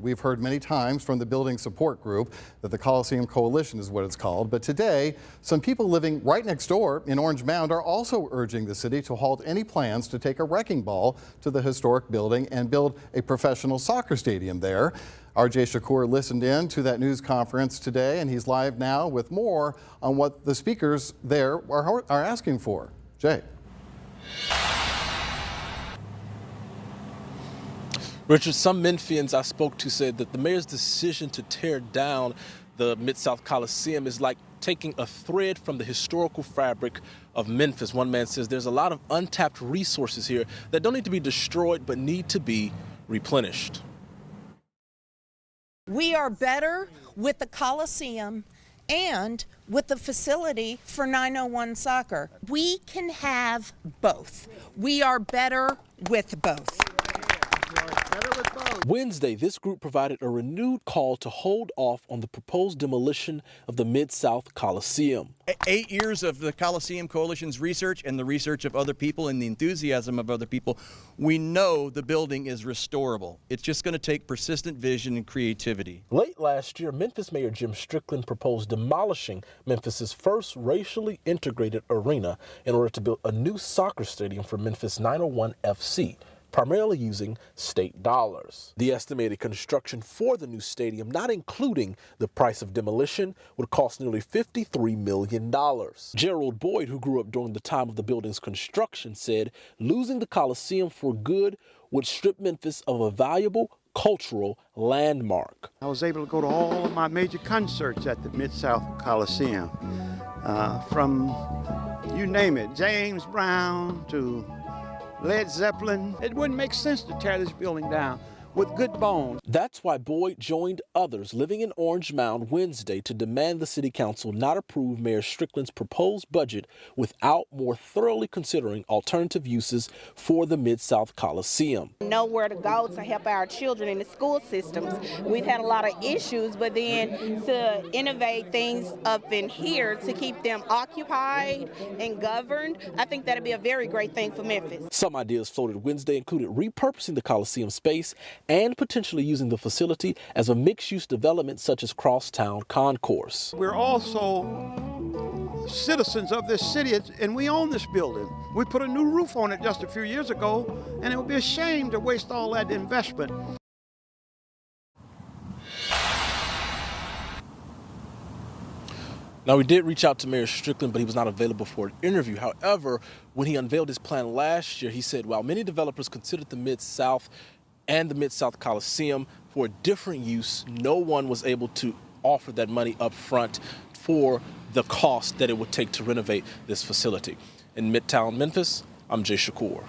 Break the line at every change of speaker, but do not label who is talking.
We've heard many times from the building support group that the Coliseum Coalition is what it's called, but today some people living right next door in Orange Mound are also urging the city to halt any plans to take a wrecking ball to the historic building and build a professional soccer stadium there. RJ Shakur listened in to that news conference today, and he's live now with more on what the speakers there are asking for. Jay.
Richard, some Memphians I spoke to said that the mayor's decision to tear down the Mid-South Coliseum is like taking a thread from the historical fabric of Memphis. One man says there's a lot of untapped resources here that don't need to be destroyed but need to be replenished.
We are better with the Coliseum and with the facility for 901 soccer. We can have both. We are better with both.
Wednesday, this group provided a renewed call to hold off on the proposed demolition of the Mid-South Coliseum.
8 years of the Coliseum Coalition's research and the research of other people and the enthusiasm of other people, we know the building is restorable. It's just going to take persistent vision and creativity.
Late last year, Memphis Mayor Jim Strickland proposed demolishing Memphis's first racially integrated arena in order to build a new soccer stadium for Memphis 901 FC. Primarily using state dollars. The estimated construction for the new stadium, not including the price of demolition, would cost nearly $53 million. Gerald Boyd, who grew up during the time of the building's construction, said losing the Coliseum for good would strip Memphis of a valuable cultural landmark.
I was able to go to all of my major concerts at the Mid-South Coliseum, from you name it, James Brown to Led Zeppelin. It wouldn't make sense to tear this building down with good bones.
That's why Boyd joined others living in Orange Mound Wednesday to demand the city council not approve Mayor Strickland's proposed budget without more thoroughly considering alternative uses for the Mid-South Coliseum.
Know where to go to help our children in the school systems. We've had a lot of issues, but then to innovate things up in here to keep them occupied and governed, I think that'd be a very great thing for Memphis.
Some ideas floated Wednesday included repurposing the Coliseum space and potentially using the facility as a mixed-use development such as Crosstown Concourse.
We're also citizens of this city, and we own this building. We put a new roof on it just a few years ago, and it would be a shame to waste all that investment.
Now, we did reach out to Mayor Strickland, but he was not available for an interview. However, when he unveiled his plan last year, he said, while many developers considered the Mid-South and the Mid-South Coliseum for a different use, no one was able to offer that money up front for the cost that it would take to renovate this facility. In Midtown Memphis, I'm Jay Shakur.